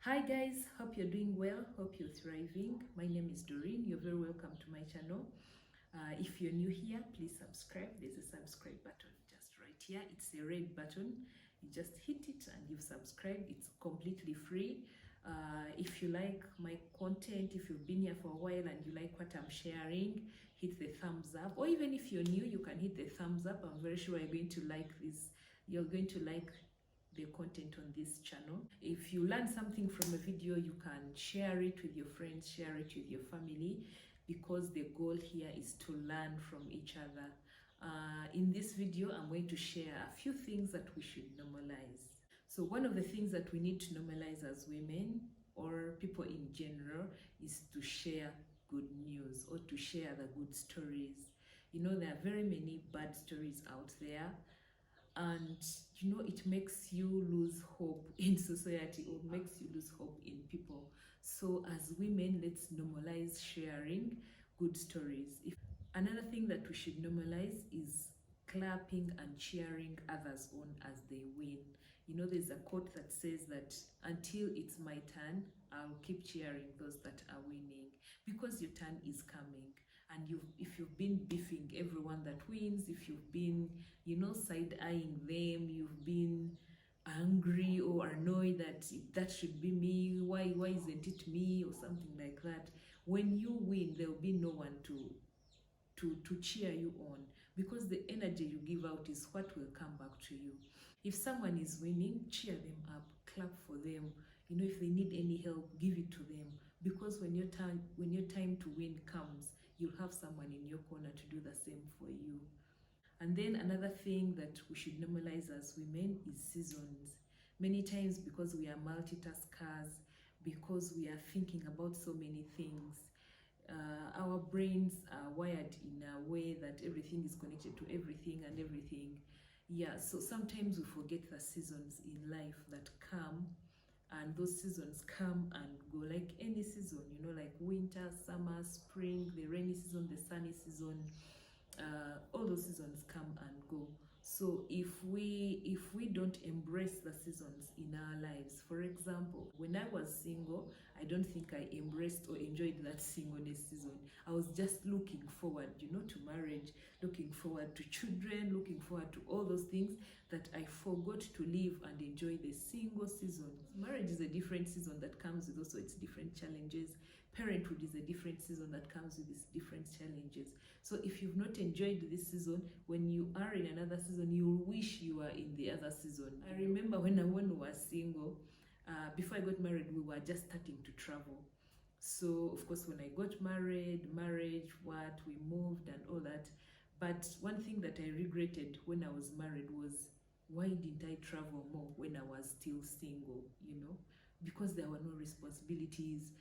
Hi guys, hope you're doing well, hope you're thriving. My name is Doreen, you're very welcome to my channel. If you're new here, please subscribe. There's a subscribe button just right here. It's a red button. You just hit it and you've subscribed. It's completely free. If you like my content, if you've been here for a while and you like what I'm sharing, hit the thumbs up. Or even if you're new, you can hit the thumbs up. I'm very sure you're going to like this. You're going to like the content on this channel. If you learn something from a video, you can share it with your friends, share it with your family, because the goal here is to learn from each other. In this video, I'm going to share a few things that we should normalize. So one of the things that we need to normalize as women or people in general is to share good news or to share the good stories. You know, there are very many bad stories out there, and you know, it makes you lose hope in society or makes you lose hope in people. So as women, let's normalize sharing good stories. Another thing that we should normalize is clapping and cheering others on as they win. You know, there's a quote that says that until it's my turn, I'll keep cheering those that are winning, because your turn is coming. And if you've been beefing everyone that wins, if you've been, you know, side-eyeing them, you've been angry or annoyed that that should be me, why isn't it me, or something like that, when you win, there'll be no one to cheer you on, because the energy you give out is what will come back to you. If someone is winning, cheer them up, clap for them. You know, if they need any help, give it to them, because when your time to win comes, you'll have someone in your corner to do the same for you. And then another thing that we should normalize as women is seasons. Many times, because we are multitaskers, because we are thinking about so many things, our brains are wired in a way that everything is connected to everything and everything. Yeah, so sometimes we forget the seasons in life that come, and those seasons come and go, like any season, you know, like winter, summer, spring, the rainy season, the sunny season. All those seasons come and go. So if we don't embrace the seasons in our lives, for example, when I was single, I don't think I embraced or enjoyed that singleness season. I was just looking forward, you know, to marriage, looking forward to children, looking forward to all those things, that I forgot to live and enjoy the single season. Marriage is a different season that comes with also its different challenges. Parenthood is a different season that comes with its different challenges. So if you've not enjoyed this season, when you are in another season, you'll wish you were in the other season. I remember when we were single, before I got married, we were just starting to travel. So of course, when I got married, we moved and all that. But one thing that I regretted when I was married was, why didn't I travel more when I was still single, you know? Because there were no responsibilities.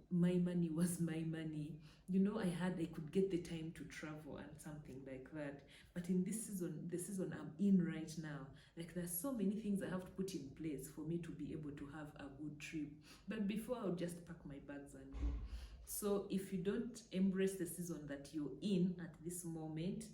My money was my money, you know. I could get the time to travel and something like that. But in this season, the season I'm in right now, like, there's so many things I have to put in place for me to be able to have a good trip. But before, I would just pack my bags and go. So if you don't embrace the season that you're in at this moment,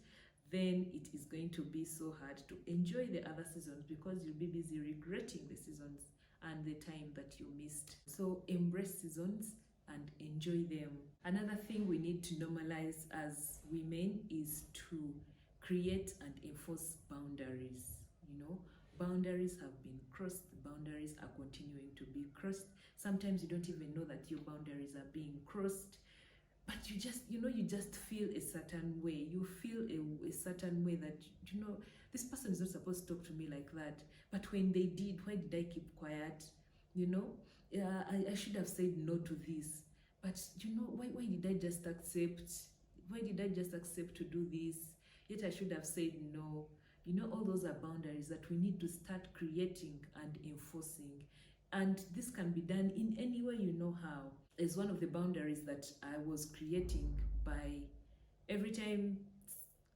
then it is going to be so hard to enjoy the other seasons, because you'll be busy regretting the seasons and the time that you missed. So embrace seasons and enjoy them. Another thing we need to normalize as women is to create and enforce boundaries. You know, boundaries have been crossed, boundaries are continuing to be crossed. Sometimes you don't even know that your boundaries are being crossed, but you just, you know, you just feel a certain way. You feel a certain way that, you know, this person is not supposed to talk to me like that. But when they did, why did I keep quiet? You know, I should have said no to this. But, you know, why did I just accept? Why did I just accept to do this? Yet I should have said no. You know, all those are boundaries that we need to start creating and enforcing. And this can be done in any way you know how. Is one of the boundaries that I was creating by, every time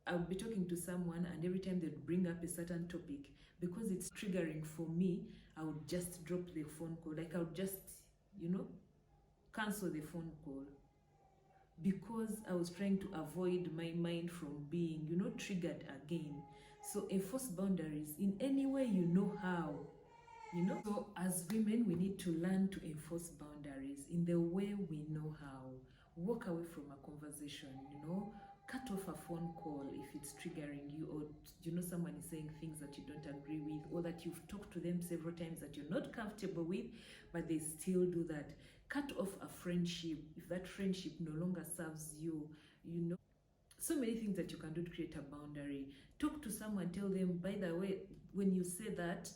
I would be talking to someone and every time they'd bring up a certain topic, because it's triggering for me, I would just drop the phone call. Like, I would just, you know, cancel the phone call, because I was trying to avoid my mind from being, you know, triggered again. So enforce boundaries in any way you know how. you know. So as women, we need to learn to enforce boundaries in the way we know how. Walk away from a conversation, you know. Cut off a phone call if it's triggering you, or you know someone is saying things that you don't agree with, or that you've talked to them several times that you're not comfortable with, but they still do that. Cut off a friendship if that friendship no longer serves you, you know. So many things that you can do to create a boundary. Talk to someone, tell them, by the way, when you say that,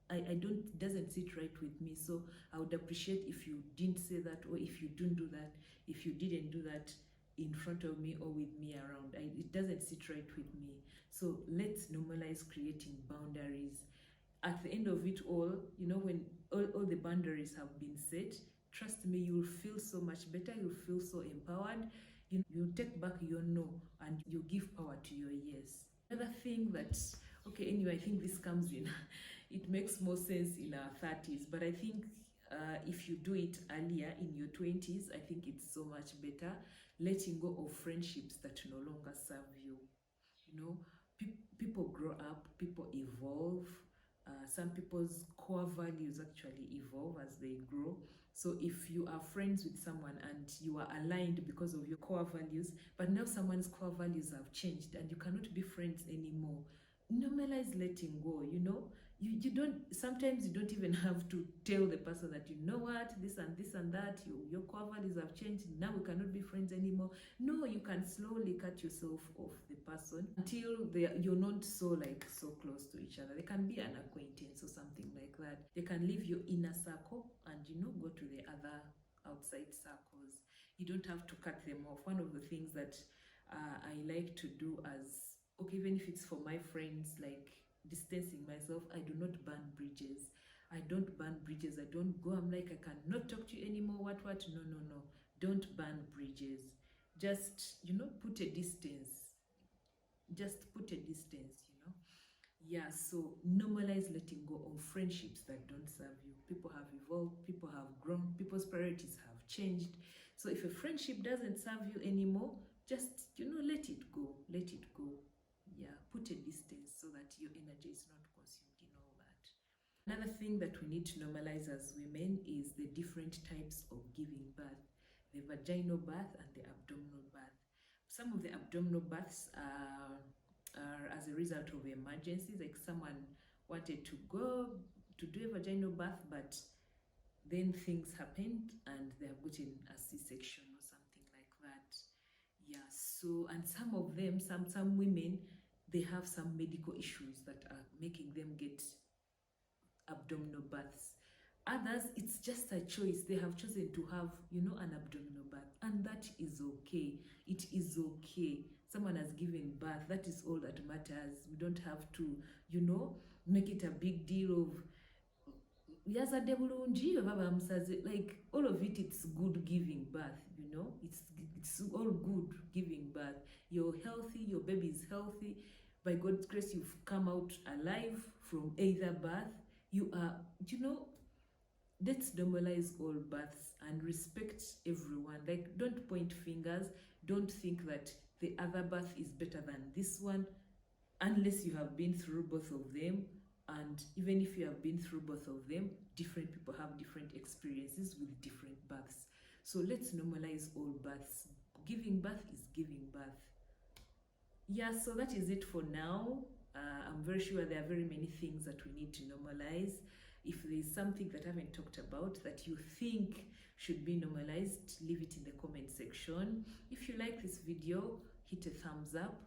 I don't, it doesn't sit right with me, so I would appreciate if you didn't say that, or if you don't do that, if you didn't do that in front of me or with me around. It doesn't sit right with me. So let's normalize creating boundaries. At the end of it all, you know, when all the boundaries have been set, trust me, you'll feel so much better, you'll feel so empowered. You take back your no and you give power to your yes. Another thing that, okay, anyway, I think this comes in, it makes more sense in our 30s, but I think if you do it earlier in your 20s, I think it's so much better. Letting go of friendships that no longer serve you. You know, people grow up, people evolve. Some people's core values actually evolve as they grow. So if you are friends with someone and you are aligned because of your core values, but now someone's core values have changed and you cannot be friends anymore, normalize letting go, you know. You don't, sometimes you don't even have to tell the person that, you know what, this and that, your core values have changed, now we cannot be friends anymore. No, you can slowly cut yourself off the person until you're not so close to each other. They can be an acquaintance or something like that. They can leave your inner circle and, you know, go to the other outside circles. You don't have to cut them off. One of the things that I like to do as, okay, even if it's for my friends, like distancing myself, I do not burn bridges. I don't burn bridges. I don't go, I'm like, I cannot talk to you anymore, what. No. Don't burn bridges. Just, you know, put a distance. Just put a distance, you know. Yeah, so normalize letting go of friendships that don't serve you. People have evolved, people have grown, people's priorities have changed. So if a friendship doesn't serve you anymore, just, you know, let it go. Let it go. Yeah, put a distance so that your energy is not consumed in all that. Another thing that we need to normalize as women is the different types of giving birth: the vaginal birth and the abdominal birth. Some of the abdominal births are as a result of emergencies, like someone wanted to go to do a vaginal birth, but then things happened and they have gotten a C-section or something like that. Yeah, so, and some of them, some women, they have some medical issues that are making them get abdominal births. Others, it's just a choice. They have chosen to have, you know, an abdominal birth, and that is okay. It is okay. Someone has given birth. That is all that matters. We don't have to, you know, make it a big deal of, like, all of it, it's good giving birth, you know. It's all good giving birth. You're healthy, your baby is healthy. By God's grace, you've come out alive from either birth. You are, you know, let's normalize all births and respect everyone. Like, don't point fingers. Don't think that the other birth is better than this one, unless you have been through both of them. And even if you have been through both of them, different people have different experiences with different births. So let's normalize all births. Giving birth is giving birth. Yeah, so that is it for now. I'm very sure there are very many things that we need to normalize. If there is something that I haven't talked about that you think should be normalized, leave it in the comment section. If you like this video, hit a thumbs up,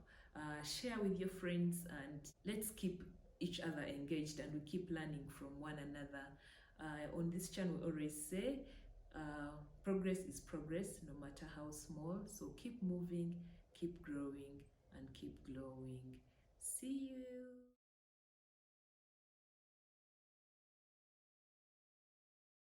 share with your friends, and let's keep each other engaged and we keep learning from one another. On this channel, we always say progress is progress, no matter how small. So keep moving, keep growing, and keep glowing. See you.